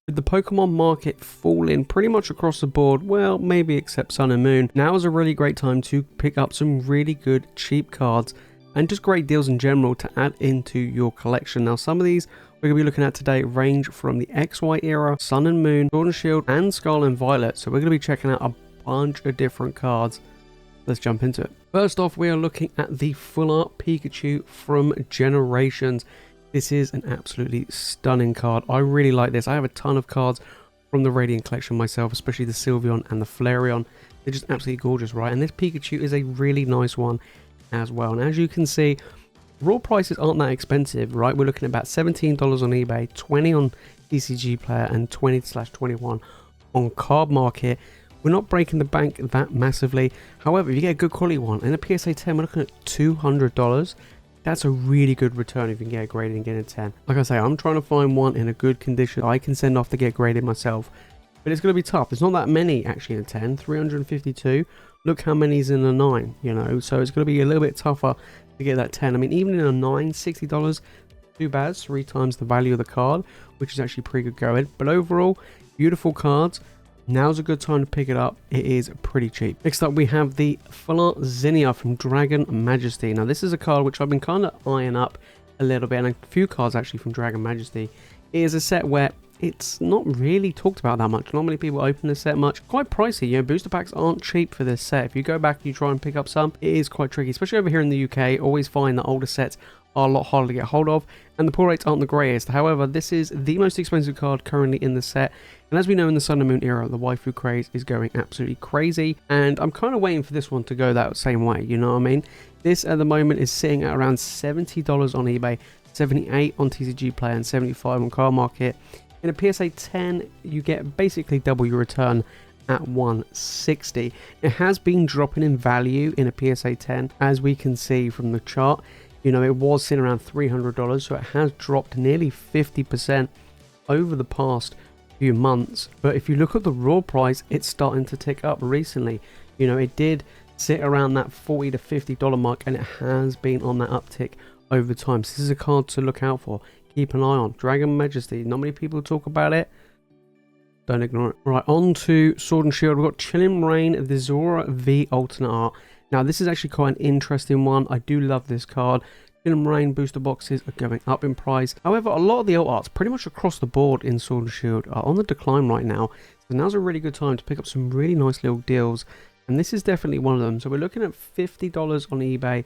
With the Pokemon market falling pretty much across the board, well, maybe except Sun and Moon, now is a really great time to pick up some really good cheap cards and just great deals in general to add into your collection. Now, some of these we're going to be looking at today range from the XY era, Sun and Moon, Sword and Shield, and Scarlet and Violet. So we're going to be checking out a bunch of different cards. Let's jump into it. First off, we are looking at the full art Pikachu from Generations. This is an absolutely stunning card. I really like this. I have a ton of cards from the Radiant collection myself, especially the Sylveon and the Flareon. They're just absolutely gorgeous, right? And this Pikachu is a really nice one as well. And as you can see, raw prices aren't that expensive, right? We're looking at about $17 on eBay, 20 on TCG Player, and 20/21 on Card Market. We're not breaking the bank that massively. However, if you get a good quality one, in a PSA 10, we're looking at $200. That's a really good return if you can get it graded and get a 10. Like I say, I'm trying to find one in a good condition I can send off to get graded myself. But it's going to be tough. There's not that many actually in a 10. 352. Look how many's in a 9, you know. So it's going to be a little bit tougher to get that 10. I mean, even in a 9, $60, too bad. It's 3 times the value of the card, which is actually pretty good going. But overall, beautiful cards. Now's a good time to pick it up. It is pretty cheap. Next up, we have the full art Zinnia from Dragon Majesty. Now, this is a card which I've been kind of eyeing up a little bit, and a few cards actually from Dragon Majesty. It is a set where it's not really talked about that much. Normally people open this set much. Quite pricey, you know, booster packs aren't cheap for this set. If you go back and you try and pick up some, it is quite tricky, especially over here in the UK. Always find that older sets are a lot harder to get hold of, and the pull rates aren't the greatest. However, this is the most expensive card currently in the set, and as we know in the Sun and Moon era, the waifu craze is going absolutely crazy, and I'm kind of waiting for this one to go that same way, you know what I mean? This at the moment is sitting at around $70 on eBay, 78 on TCG Player, and 75 on Card Market. In a PSA 10, you get basically double your return at 160. It has been dropping in value in a PSA 10, as we can see from the chart. You know, it was sitting around $300, so it has dropped nearly 50% over the past few months. But if you look at the raw price, it's starting to tick up recently. You know, it did sit around that $40 to $50 mark, and it has been on that uptick over time. So this is a card to look out for. Keep an eye on. Dragon Majesty. Not many people talk about it. Don't ignore it. Right, on to Sword and Shield. We've got Chilling Reign, the Zora V alternate art. Now, this is actually quite an interesting one. I do love this card. Chilling Reign booster boxes are going up in price. However, a lot of the alt arts, pretty much across the board in Sword and Shield, are on the decline right now. So now's a really good time to pick up some really nice little deals. And this is definitely one of them. So we're looking at $50 on eBay,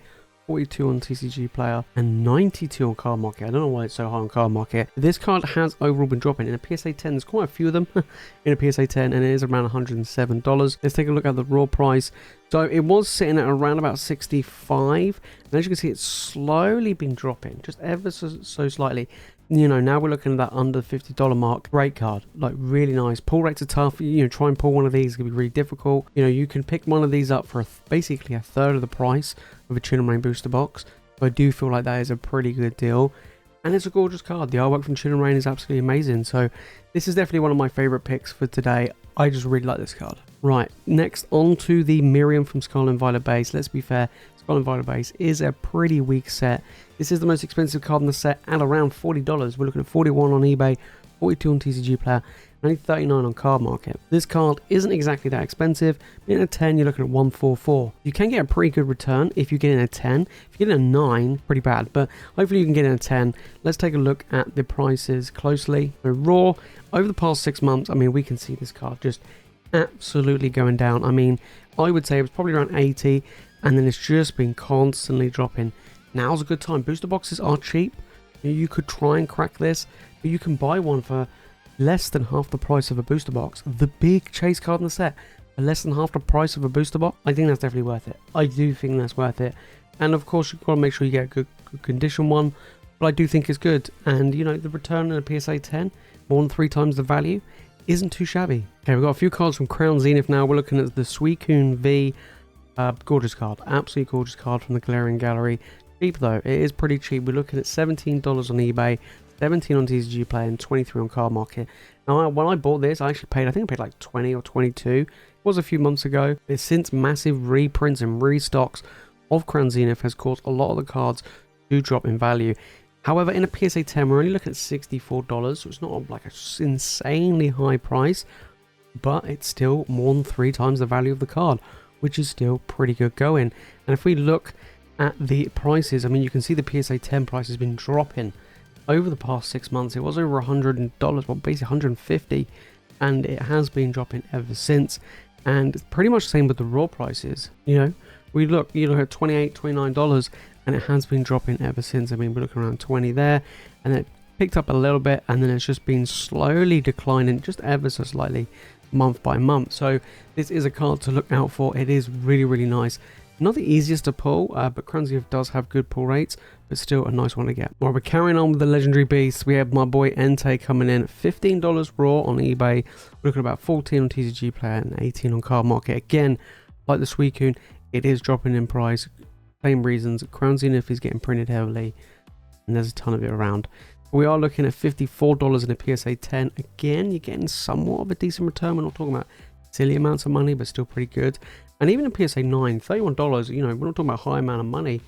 42 on TCG Player, and 92 on Card Market. I don't know why it's so high on Card Market. This card has overall been dropping. In a PSA 10, there's quite a few of them in a PSA 10, and it is around $107. Let's take a look at the raw price. So it was sitting at around about 65, and as you can see, it's slowly been dropping, just ever so slightly. You know, now we're looking at that under $50 mark. Great card, like really nice. Pull rates are tough. You know, try and pull one of these, it's gonna be really difficult. You know, you can pick one of these up for basically a third of the price of a Chilling Reign booster box. So I do feel like that is a pretty good deal, and it's a gorgeous card. The artwork from Chilling Reign is absolutely amazing. So this is definitely one of my favorite picks for today. I just really like this card. Right, next on to the Miriam from Scarlet and Violet base. Let's be fair, Scarlet and Violet base is a pretty weak set. This is the most expensive card in the set at around $40. We're looking at 41 on eBay, 42 on TCG Player, and only 39 on Card Market. This card isn't exactly that expensive, but in a 10 you're looking at 144. You can get a pretty good return if you get in a 10. If you get in a 9, pretty bad, but hopefully you can get in a 10. Let's take a look at the prices closely. So raw, over the past 6 months, I mean, we can see this card just absolutely going down. I mean, I would say it was probably around 80, and then it's just been constantly dropping. Now's a good time. Booster boxes are cheap. You could try and crack this, but you can buy one for less than half the price of a booster box. The big chase card in the set for less than half the price of a booster box. I think that's definitely worth it. I do think that's worth it. And of course, you've got to make sure you get a good condition one, but I do think it's good. And you know, the return in a PSA 10, more than 3 times the value, isn't too shabby. Okay, we've got a few cards from Crown Zenith now. We're looking at the Suicune V. Gorgeous card. Absolutely gorgeous card from the Galarian Gallery. Cheap though. It is pretty cheap. We're looking at $17 on eBay, 17 on TCG Play, and 23 on Card Market. Now, when I bought this, I actually paid, I think I paid like 20 or 22. It was a few months ago. But since massive reprints and restocks of Crown Zenith has caused a lot of the cards to drop in value. However, in a PSA 10, we're only looking at $64, so it's not like an insanely high price, but it's still more than 3 times the value of the card, which is still pretty good going. And if we look at the prices, I mean, you can see the PSA 10 price has been dropping over the past 6 months. It was over $100, well, basically $150, and it has been dropping ever since. And it's pretty much the same with the raw prices. You know, you look at $28, $29, and it has been dropping ever since. I mean, we're looking around 20 there, and it picked up a little bit, and then it's just been slowly declining, just ever so slightly, month by month. So this is a card to look out for. It is really, really nice. Not the easiest to pull, but Crown Zenith does have good pull rates, but still a nice one to get. Well, we're carrying on with the legendary beasts. We have my boy Entei coming in, $15 raw on eBay. We're looking at about 14 on TCG Player and 18 on Card Market. Again, like the Suicune, it is dropping in price. Same reasons. Crown Zenith is getting printed heavily, and there's a ton of it around. We are looking at $54 in a PSA 10. Again, you're getting somewhat of a decent return. We're not talking about silly amounts of money, but still pretty good. And even in PSA 9, $31, you know, we're not talking about a high amount of money,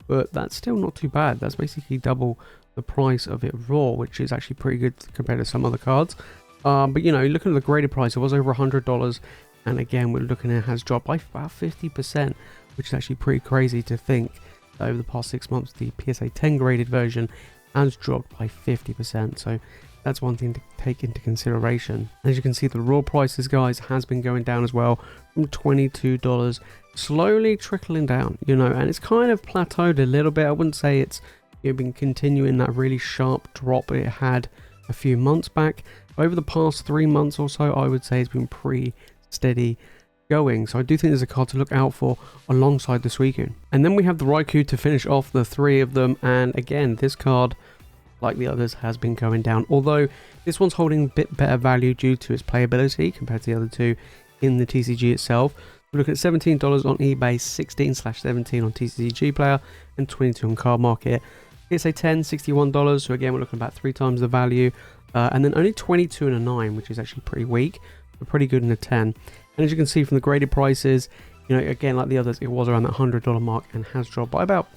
but that's still not too bad. That's basically double the price of it raw, which is actually pretty good compared to some other cards. But, you know, looking at the graded price, it was over $100. And again, we're looking at it has dropped by about 50%, which is actually pretty crazy to think that over the past 6 months, the PSA 10 graded version has dropped by 50%. So that's one thing to take into consideration. As you can see, the raw prices, guys, has been going down as well from $22, slowly trickling down, you know, and it's kind of plateaued a little bit. I wouldn't say it's, you know, been continuing that really sharp drop it had a few months back. Over the past 3 months or so, I would say it's been pretty steady going. So I do think there's a card to look out for alongside the Suicune. And then we have the Riku to finish off the 3 of them. And again, this card, like the others, has been going down, although this one's holding a bit better value due to its playability compared to the other 2 in the TCG itself. We're looking at $17 on eBay, 16/17 on TCG Player, and 22 on Card Market. PSA 10, $61, so again we're looking at about 3 times the value, and then only 22 in a 9, which is actually pretty weak, but pretty good in a 10. And as you can see from the graded prices, you know, again, like the others, it was around that $100 mark and has dropped by about,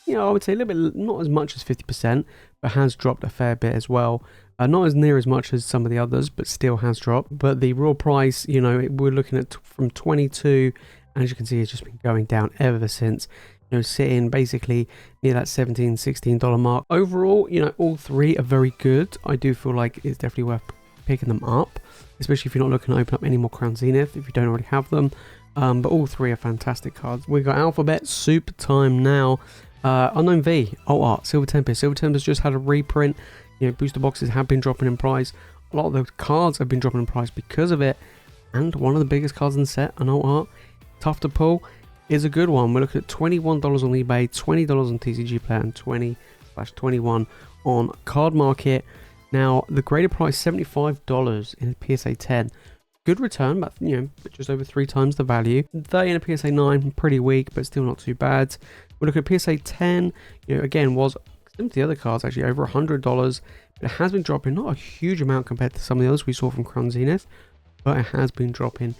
you know, I would say a little bit, not as much as 50%, but has dropped a fair bit as well. Not as near as much as some of the others, but still has dropped. But the raw price, you know, we're looking at from 22, and as you can see, it's just been going down ever since. You know, sitting basically near that $17, $16 mark. Overall, you know, all 3 are very good. I do feel like it's definitely worth picking them up, especially if you're not looking to open up any more Crown Zenith, if you don't already have them. But all 3 are fantastic cards. We've got Alphabet Soup time now. Unknown V, Alt Art, Silver Tempest. Silver Tempest just had a reprint. You know, booster boxes have been dropping in price. A lot of the cards have been dropping in price because of it. And one of the biggest cards in the set, an Alt Art, tough to pull, is a good one. We're looking at $21 on eBay, $20 on TCG Player, and 20/21 on Card Market. Now, the graded price, $75 in a PSA 10. Good return, but, you know, just over 3 times the value. 30 in a PSA 9, pretty weak, but still not too bad. We're looking at PSA 10, you know, again, was similar to the other cards, actually over $100. It has been dropping, not a huge amount compared to some of the others we saw from Crown Zenith, but it has been dropping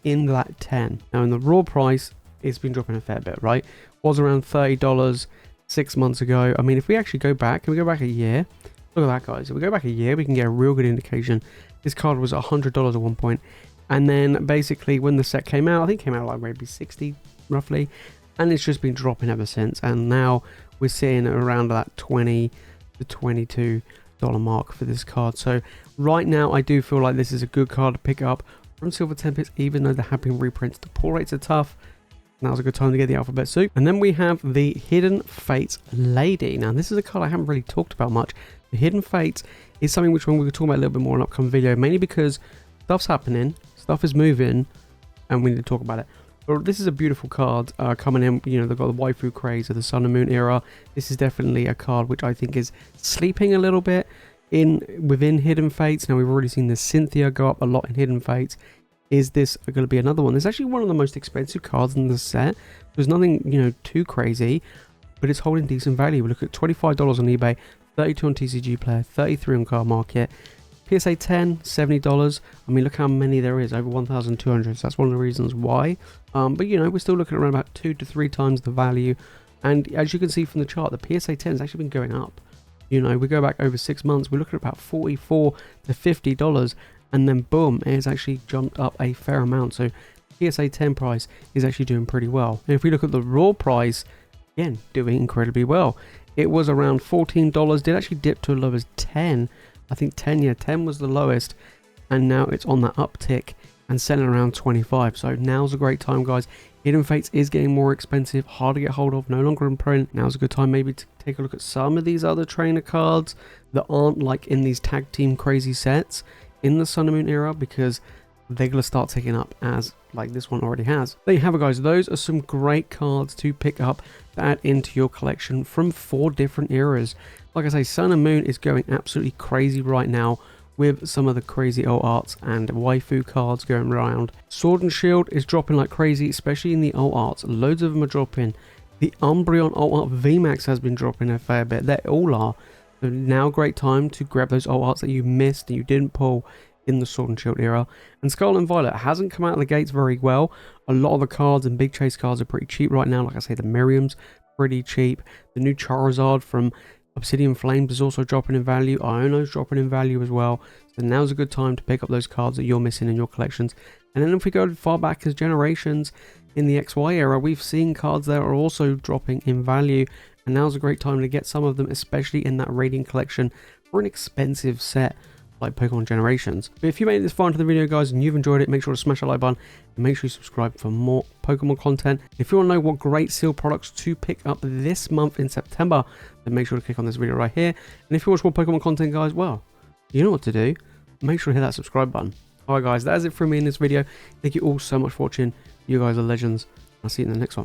in that 10. Now, in the raw price, it's been dropping a fair bit, right? Was around $30 6 months ago. I mean, if we actually go back, can we go back a year? Look at that, guys. If we go back a year, we can get a real good indication. This card was $100 at one point. And then basically when the set came out, I think it came out like maybe 60 roughly. And it's just been dropping ever since. And now we're seeing around that $20 to $22 mark for this card. So right now, I do feel like this is a good card to pick up from Silver Tempest, even though there have been reprints. The pull rates are tough. Now's a good time to get the Alphabet Soup. And then we have the Hidden Fates Lady. Now, this is a card I haven't really talked about much. The Hidden Fates is something which we'll talk about a little bit more in an upcoming video, mainly because stuff's happening, stuff is moving, and we need to talk about it. But this is a beautiful card coming in. You know, they've got the waifu craze of the Sun and Moon era. This is definitely a card which I think is sleeping a little bit within Hidden Fates. Now, we've already seen the Cynthia go up a lot in Hidden Fates. Is this going to be another one? It's actually one of the most expensive cards in the set. There's nothing, you know, too crazy, but it's holding decent value. We look at $25 on eBay, 32 on TCG Player, 33 on Card Market. PSA 10, $70. I mean, look how many there is, over 1,200. So that's one of the reasons why. But, you know, we're still looking at around about 2 to 3 times the value. And as you can see from the chart, the PSA 10 has actually been going up You know, we go back over 6 months, we're looking at about $44 to $50, and then boom, it's actually jumped up a fair amount. So PSA 10 price is actually doing pretty well. And if we look at the raw price, again, doing incredibly well. It was around $14, did actually dip to as low as 10. I think 10, yeah, 10 was the lowest, and now it's on that uptick and selling around 25. So now's a great time, guys. Hidden Fates is getting more expensive, hard to get hold of, no longer in print. Now's a good time maybe to take a look at some of these other trainer cards that aren't like in these tag team crazy sets in the Sun and Moon era, because they're going to start ticking up as like this one already has. There you have it, guys. Those are some great cards to pick up to add into your collection from 4 different eras. Like I say, Sun and Moon is going absolutely crazy right now with some of the crazy old arts and waifu cards going around. Sword and Shield is dropping like crazy, especially in the old arts. Loads of them are dropping. The Umbreon old art VMAX has been dropping a fair bit. They all are. So now great time to grab those old arts that you missed and you didn't pull in the Sword and Shield era. And Scarlet and Violet hasn't come out of the gates very well. A lot of the cards and big chase cards are pretty cheap right now. Like I say, the Miriam's pretty cheap. The new Charizard from Obsidian Flames is also dropping in value. Iono's dropping in value as well. So now's a good time to pick up those cards that you're missing in your collections. And then if we go far back as generations, in the XY era, we've seen cards that are also dropping in value. And now's a great time to get some of them, especially in that Radiant collection for an expensive set like Pokemon Generations. But if you made it this far into the video, guys, and you've enjoyed it, make sure to smash that like button and make sure you subscribe for more Pokemon content. If you want to know what great sealed products to pick up this month in September, then make sure to click on this video right here. And if you watch more Pokemon content, guys, well, you know what to do. Make sure to hit that subscribe button. Alright, guys, that is it from me in this video. Thank you all so much for watching. You guys are legends. I'll see you in the next one.